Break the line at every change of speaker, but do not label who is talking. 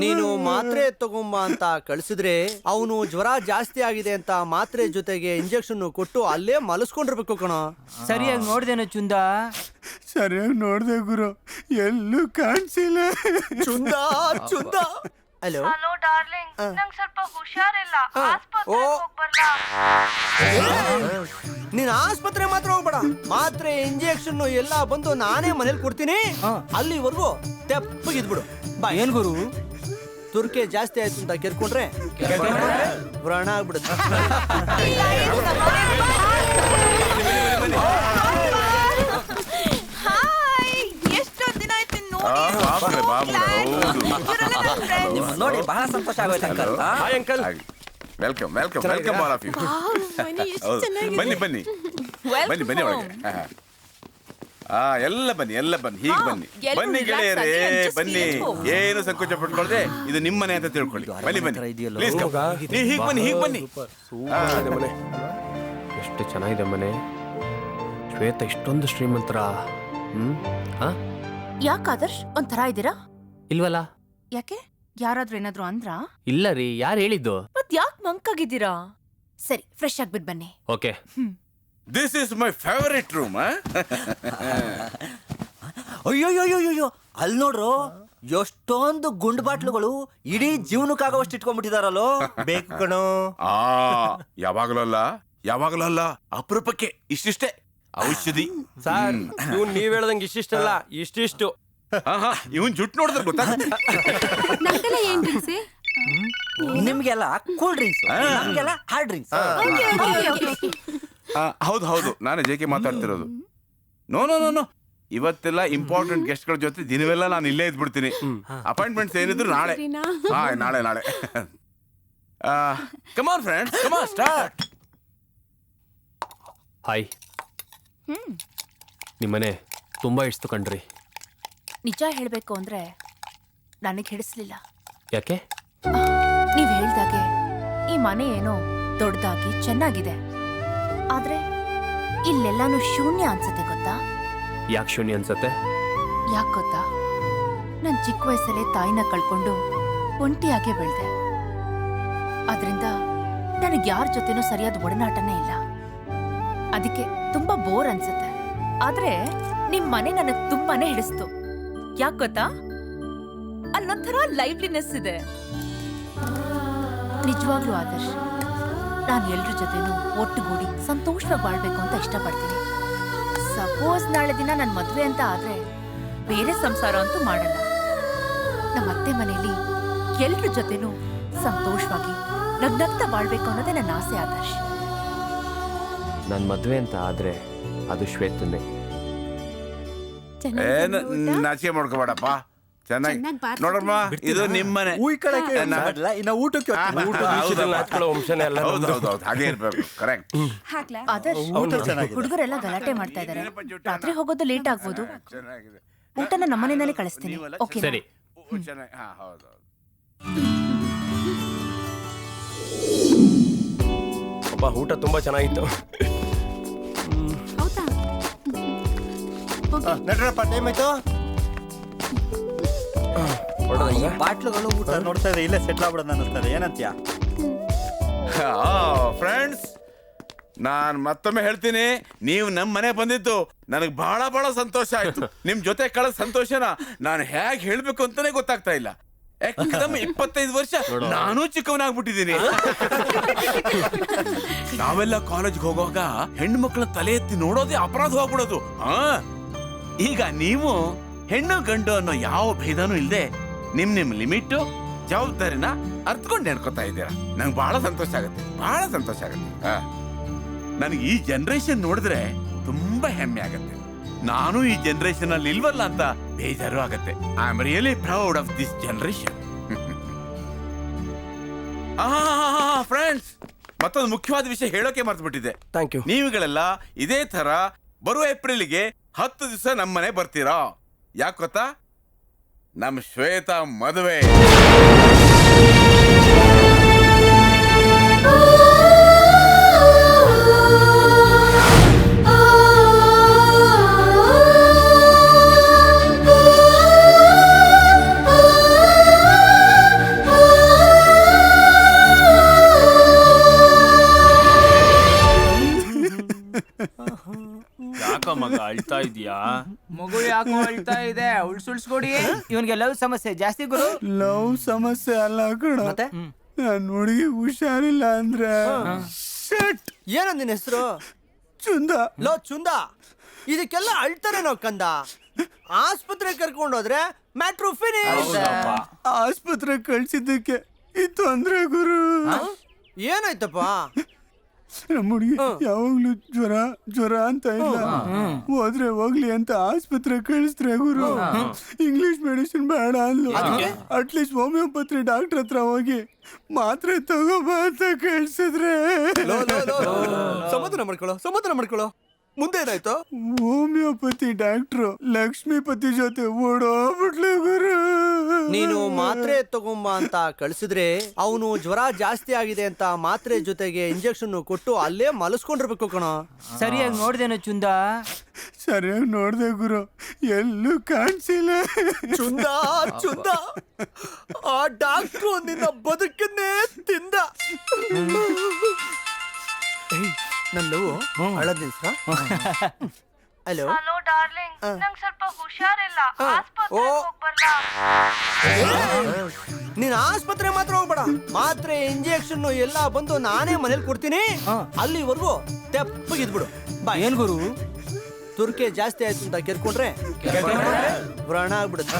ನೀನು ಮಾತ್ರೆ ತಗೊಂಬ ಅಂತ ಕಳಿಸಿದ್ರೆ ಅವನು ಜ್ವರ ಜಾಸ್ತಿ ಆಗಿದೆ ಅಂತ ಮಾತ್ರೆ ಜೊತೆಗೆ ಇಂಜೆಕ್ಷನ್ ಕೊಟ್ಟು ಅಲ್ಲೇ ಮಲಸ್ಕೊಂಡಿರ್ಬೇಕು ಕಣ.
ಸರಿಯಾಗಿ ನೋಡ್ದೇನೋ ಚುಂದ?
ಸರಿಯಾಗಿ ನೋಡ್ದೆ ಗುರು, ಎಲ್ಲೂ ಕಾಣಿಸಿಲ್ಲ.
ಚುಂದ ಚುಂದ. ಹಲೋ
ಹಲೋ ಡಾರ್ಲಿಂಗ್, ನಂಗೆ ಸ್ವಲ್ಪ ಹುಷಾರಿಲ್ಲ, ಆಸ್ಪತ್ರೆಗೆ ಹೋಗ್ಬರ್ಲಾ?
ನೀನ್ ಆಸ್ಪತ್ರೆ ಮಾತ್ರ ಹೋಗ್ಬೇಡ, ಮಾತ್ರೆ ಇಂಜೆಕ್ಷನ್ ಎಲ್ಲ ಬಂದು ನಾನೇ ಮನೇಲಿ ಕೊಡ್ತೀನಿ. ಅಲ್ಲಿವರೆಗೂ ತೆಪ್ಪಗಿದ್ಬಿಡು. ಬಾ.
ಏನ್ ಗುರು?
ತುರ್ಕೆ ಜಾಸ್ತಿ ಆಯ್ತು ಅಂತ ಕೆರ್ಕೊಂಡ್ರೆ ವ್ರಣ ಆಗ್ಬಿಡುತ್ತೆ.
ನೋಡಿ ಬಹಳ ಸಂತೋಷ ಆಗೋಯ್ತು uncle.
Hi uncle.
Welcome welcome welcome all of you. ಬನ್ನಿ ಬನ್ನಿ ಬನ್ನಿ ಬನ್ನಿ ಒಳಗೆ. ಎಲ್ಲ ಬನ್ನಿ ಎಲ್ಲ ಬನ್ನಿ, ಹೀಗೆ ಬನ್ನಿ ಬನ್ನಿ ಗೆಳೆಯರೇ, ಬನ್ನಿ. ಏನು ಸಂಕೋಚ ಪಟ್ಕೊಳ್ದೆ, ಇದು ನಿಮ್ಮನೆ ಅಂತ ತಿಳ್ಕೊಳ್ಳಿ. ಬನ್ನಿ ಬನ್ನಿ ಪ್ಲೀಸ್, ನೀವು ಹೀಗೆ ಬನ್ನಿ, ಹೀಗೆ ಬನ್ನಿ.
ಮನೆ ಎಷ್ಟು ಚೆನ್ನಾಗಿದೆ ಮನೆ. ಶ್ವೇತ ಇಷ್ಟೊಂದು ಶ್ರೀಮಂತರ.
ಯಾಕೆ ಆದರ್ಶ್ ಒಂಥರ ಇದ್ದೀರಾ?
ಇಲ್ವಲ್ಲ.
ಯಾಕೆ, ಯಾರಾದ್ರೂ ಏನಾದ್ರು ಅಂದ್ರ?
ಇಲ್ಲ ರೀ, ಯಾರು ಹೇಳಿದ್ದು?
ಮತ್ ಯಾಕೆ ಮಂಕಾಗಿದ್ದೀರಾ? ಸರಿ, ಫ್ರೆಶ್ ಆಗ್ಬಿಟ್ ಬನ್ನಿ.
Okay.
This is my favourite room.
ಅಯ್ಯೋಯ್ಯೋಯ್ಯೋ, ಅಲ್ಲಿ ನೋಡ್ರು, ಎಷ್ಟೊಂದು ಗುಂಡು ಬಾಟ್ಲುಗಳು ಇಡೀ ಜೀವನಕ್ಕಾಗವಷ್ಟು ಇಟ್ಕೊಂಡ್ಬಿಟ್ಟಿದಾರಲ್ಲೋ.
ಬೇಕು ಕಣೋ.
ಯಾವಾಗಲೂ ಅಲ್ಲ, ಅಪರೂಪಕ್ಕೆ ಇಷ್ಟಿಷ್ಟೇ ಔಷಧಿ.
ಸರ್, ಇವ್ನು ನೀವ್ ಹೇಳ್ದಂಗೆ ಇಷ್ಟಿಷ್ಟಲ್ಲ, ಇಷ್ಟಿಷ್ಟು.
ಇವನ್ ಜುಟ್ ನೋಡಿದ್ರೆ ಗೊತ್ತಾಗುತ್ತೆ.
ನಿಮ್ಗೆಲ್ಲ ಕೂಲ್ ಡ್ರಿಂಕ್ಸ್, ನಮ್ಗೆಲ್ಲ ಹಾರ್ಡ್ ಡ್ರಿಂಕ್ಸ್.
ಹೌದು ಹೌದು, ನಾನೇ ಜೆ ಕೆ ಮಾತಾಡ್ತಿರೋದು. ನೋ ನೋ ನೋ ನೋ, ಇವತ್ತೆಲ್ಲ ಇಂಪಾರ್ಟೆಂಟ್ ಗೆಸ್ಟ್ಗಳ ಜೊತೆ ದಿನವೆಲ್ಲ ನಾನು ಇಲ್ಲೇ ಇದ್ಬಿಡ್ತೀನಿ. ಅಪಾಯಿಂಟ್ಮೆಂಟ್ಸ್ ಏನಿದ್ರು ನಾಳೆ. ನಾಳೆ. Come on friends, come on, start.
Hi. ನಿಮ್ಮನೆ ತುಂಬಾ ಇಷ್ಟು ಕಣ್ರಿ.
ನಿಜ ಹೇಳ್ಬೇಕು ಅಂದ್ರೆ ನನಗೆ ಹಿಡಿಸ್ಲಿಲ್ಲ.
ಯಾಕೆ?
ನೀವ್ ಹೇಳ್ದಾಗೆ ಈ ಮನೆ ಏನೋ ದೊಡ್ಡದಾಗಿ ಚೆನ್ನಾಗಿದೆ, ಆದ್ರೆ ಇಲ್ಲೆಲ್ಲಾನು ಶೂನ್ಯ ಅನ್ಸತ್ತೆ. ಗೊತ್ತಾ
ಯಾಕೆ ಶೂನ್ಯ ಅನ್ಸತ್ತೆ?
ಯಾಕೆ ಗೊತ್ತಾ, ನನ್ ಚಿಕ್ಕ ವಯಸ್ಸಲ್ಲೇ ತಾಯಿನ ಕಳ್ಕೊಂಡು ಒಂಟಿಯಾಗೆ ಬೆಳ್ದೆ. ಆದ್ರಿಂದ ನನಗೆ ಯಾರ ಜೊತೆನೂ ಸರಿಯಾದ ಒಡನಾಟನೇ ಇಲ್ಲ. ಅದಕ್ಕೆ ತುಂಬಾ ಬೋರ್ ಅನ್ಸುತ್ತೆ. ಆದ್ರೆ ನಿಮ್ ಮನೆ ನನಗ್ ತುಂಬಾನೇ ಹಿಡಿಸ್ತು. ಯಾಕೆ ಗೊತ್ತಾ, ಅಲ್ಲೊಂಥರ ಲೈವ್ಲಿನೆಸ್ ಇದೆ. ನಿಜವಾಗ್ಲೂ ಆದರ್ಶ್, ನಾನು ಎಲ್ರ ಜೊತೆನೂ ಒಟ್ಟುಗೂಡಿ ಸಂತೋಷವಾಗಿ ಬಾಳ್ಬೇಕು ಅಂತ ಇಷ್ಟಪಡ್ತೀನಿ. ಸಪೋಸ್ ನಾಳೆ ದಿನ ನನ್ ಮದ್ವೆ ಅಂತ ಆದ್ರೆ ಬೇರೆ ಸಂಸಾರ ಅಂತೂ ಮಾಡಲ್ಲ. ನಮ್ಮ ಅತ್ತೆ ಮನೆಯಲ್ಲಿ ಎಲ್ರ ಜೊತೆನೂ ಸಂತೋಷವಾಗಿ ನಗ್ನಗ್ತಾ ಬಾಳ್ಬೇಕು ಅನ್ನೋದೇ ನನ್ನ ಆಸೆ. ಆದರ್ಶ್,
ನನ್ ಮದ್ವೆ ಅಂತ ಆದ್ರೆ ಅದು ಶ್ವೇತನ್ನೇ.
ನಾಚಿಕೆ ಮಾಡ್ಕೋಬೇಡಪ್ಪ, ಚೆನ್ನಾಗಿ ನೋಡ್ರಮ್ಮ, ಇದು ನಿಮ್ಮನೆ.
ಇನ್ನ ಊಟಕ್ಕೆ
ಹಾಗೆ ಇರ್ಬೇಕು. ಕರೆಕ್ಟ್.
ಆದರ್ಶ್, ಹುಡುಗರೆಲ್ಲ ಗಲಾಟೆ ಮಾಡ್ತಾ ಇದಾರೆ. ರಾತ್ರಿ ಹೋಗೋದು ಲೇಟ್ ಆಗ್ಬೋದು. ಊಟನ ನಮ್ಮನೆಯಲ್ಲೇ ಕಳಿಸ್ತೀನಿ. ಓಕೆ?
ಸರಿ. ಊಟ ತುಂಬಾ ಚೆನ್ನಾಗಿತ್ತು.
ನಡ್ರಪ್ಪ, ಟೈಮ್ ಆಯ್ತು.
ಬಾಟ್ಲುಗಳು ಊಟ
ನೋಡ್ತಾ ಇದೆ, ಇಲ್ಲೇ ಸೆಟ್ಲ್ ಆಗ್ಬಿಡೋದು ಅನ್ನಿಸ್ತದೆ. ಏನಂತ್ಯ?
ಫ್ರೆಂಡ್ಸ್, ನಾನ್ ಮತ್ತೊಮ್ಮೆ ಹೇಳ್ತೀನಿ, ನೀವು ನಮ್ಮ ಮನೆ ಬಂದಿದ್ದು ನನಗೆ ಬಹಳ ಸಂತೋಷ ಆಯ್ತು. ನಿಮ್ ಜೊತೆ ಕಳೆದ ಸಂತೋಷನ ನಾನು ಹೇಗೆ ಹೇಳ್ಬೇಕು ಅಂತಾನೆ ಗೊತ್ತಾಗ್ತಾ ಇಲ್ಲ. ಯಾಕಂದ್ರೆ 25 ವರ್ಷ ನಾನು ಚಿಕ್ಕವನಾಗ್ಬಿಟ್ಟಿದ್ದೀನಿ. ನಾವೆಲ್ಲ ಕಾಲೇಜ್ಗೆ ಹೋಗುವಾಗ ಹೆಣ್ಣು ಮಕ್ಕಳ ತಲೆ ಎತ್ತಿ ನೋಡೋದೇ ಅಪರಾಧ ಹೋಗ್ಬಿಡೋದು. ಈಗ ನೀವು ಹೆಣ್ಣು ಗಂಡು ಅನ್ನೋ ಯಾವ ಭೇದನೂ ಇಲ್ಲದೆ ನಿಮ್ ಲಿಮಿಟ್ ಜವಾಬ್ದಾರಿನ ಅರ್ಥಕೊಂಡು ನಡ್ಕೊತಾ ಇದ್ದೀರಾ. ನಂಗೆ ಬಹಳ ಸಂತೋಷ ಆಗುತ್ತೆ. ನನಗೆ ಈ ಜನರೇಷನ್ ನೋಡಿದ್ರೆ ತುಂಬಾ ಹೆಮ್ಮೆ ಆಗತ್ತೆ. ನಾನು ಈ ಜನರೇಷನ್ ಅಲ್ಲಿ ಇಲ್ವಲ್ಲ ಅಂತ ಬೇಜಾರು ಆಗತ್ತೆ. I am really proud of this generation. Friends, ಮತ್ತೊಂದು ಮುಖ್ಯವಾದ ವಿಷಯ ಹೇಳೋಕೆ ಮರ್ತ್ಬಿಟ್ಟಿದೆ.
Thank you.
ನೀವುಗಳೆಲ್ಲ ಇದೇ ತರ ಬರುವ ಏಪ್ರಿಲ್ಗೆ 10 ದಿವಸ ನಮ್ಮನೆ ಬರ್ತೀರಾ. ಯಾಕೆ ಗೊತ್ತಾ, ನಮ್ ಶ್ವೇತಾ ಮದುವೆ.
ಮಗ ಅಳ್ತಾ ಇದೀಯಾ?
ಮಗು ಯಾಕೋ ಅಳ್ತಾ ಇದೆ, ಉಳ್ಸುಳ್ಸ್ಕೊಡಿ. ಇವನ್ಗೆ ಲವ್ ಸಮಸ್ಯೆ ಜಾಸ್ತಿ ಗುರು.
ಲವ್ ಸಮಸ್ಯೆ ಅಲ್ಲ ಕಣ,
ಮತ್ತೆ
ನನ್ ಹುಡುಗಿ ಹುಷಾರಿಲ್ಲ ಅಂದ್ರೆ ಶಟ್.
ಏನೋ ನಿನ್ನ ಹೆಸರು?
ಚುಂದ.
ಲೋ ಚುಂದ, ಇದಕ್ಕೆಲ್ಲ ಅಳ್ತಾರೆ ನಾವು ಕಂದ. ಆಸ್ಪತ್ರೆ ಕರ್ಕೊಂಡೋದ್ರೆ ಮ್ಯಾಟ್ರು ಫಿನಿಶ್.
ಆಸ್ಪತ್ರೆ ಕಳ್ಸಿದ್ದಕ್ಕೆ ಈ ತೊಂದ್ರೆ ಗುರು.
ಏನಾಯ್ತಪ್ಪ?
ನಮ್ಮ ಹುಡುಗಿ ಯಾವಾಗ್ಲೂ ಜ್ವರ ಜ್ವರ ಅಂತ ಇಲ್ಲ, ಹೋದ್ರೆ ಹೋಗ್ಲಿ ಅಂತ ಆಸ್ಪತ್ರೆ ಕಳಿಸ್ತಾರೆ ಗುರು. ಇಂಗ್ಲಿಷ್ ಮೆಡಿಸಿನ್ ಬೇಡ ಅಂದ್ಲು. ಅಟ್ಲೀಸ್ಟ್ ಹೋಮಿಯೋಪತಿ ಡಾಕ್ಟರ್ ಹತ್ರ ಹೋಗಿ ಮಾತ್ರೆ ತಗೋಬಾ ಅಂತ ಕಳ್ಸಿದ್ರೆ
ಸಮಾಧಾನ ಮಾಡ್ಕೊಳ್ಳೋ. ಮುಂದೆ ಏನಾಯ್ತು?
ಹೋಮಿಯೋಪತಿ ಡಾಕ್ಟ್ರು ಲಕ್ಷ್ಮೀಪತಿ ಜೊತೆ ಓಡೋಗ್ಬಿಟ್ಲು ಗುರು.
ನೀನು ಮಾತ್ರೆ ತಗೊಂಬ ಅಂತ ಕಳ್ಸಿದ್ರೆ ಅವನು ಜ್ವರ ಜಾಸ್ತಿ ಆಗಿದೆ ಅಂತ ಮಾತ್ರೆ ಜೊತೆಗೆ ಇಂಜೆಕ್ಷನ್ ಕೊಟ್ಟು ಅಲ್ಲೇ ಮಲಸ್ಕೊಂಡಿರ್ಬೇಕು ಕಣ.
ಸರಿಯಾಗಿ ನೋಡ್ದೇನೋ ಚುಂದ?
ಸರಿಯಾಗಿ ನೋಡ್ದೆ ಗುರು, ಎಲ್ಲೂ ಕಾಣಿಸಿಲ್ಲ.
ಚುಂದ ಆ ಡಾಕ್ಟ್ರು ನಿನ್ನ ಬದುಕನ್ನೇ ತಿಂದ. ನನ್ನ ಹಳದ್ ನಿಲ್ಸ. ಹಲೋ
ಹಲೋ ಡಾರ್ಲಿಂಗ್, ನಂಗ್ ಸ್ವಲ್ಪ ಹುಷಾರಿಲ್ಲ, ಆಸ್ಪತ್ರೆಗೆ ಹೋಗ್ಬರ್ಲಾ?
ನೀನ್ ಆಸ್ಪತ್ರೆ ಮಾತ್ರ ಹೋಗ್ಬೇಡ, ಮಾತ್ರೆ ಇಂಜೆಕ್ಷನ್ ಎಲ್ಲ ಬಂದು ನಾನೇ ಮನೇಲಿ ಕೊಡ್ತೀನಿ. ಅಲ್ಲಿವರೆಗೂ ತೆಪ್ಪಗಿದ್ಬಿಡು. ಬಾ.
ಏನ್ ಗುರು?
ತುರ್ಕೆ ಜಾಸ್ತಿ ಆಯ್ತು ಅಂತ ಕೆರ್ಕೊಂಡ್ರೆ ವ್ರಣ ಆಗ್ಬಿಡುತ್ತೆ.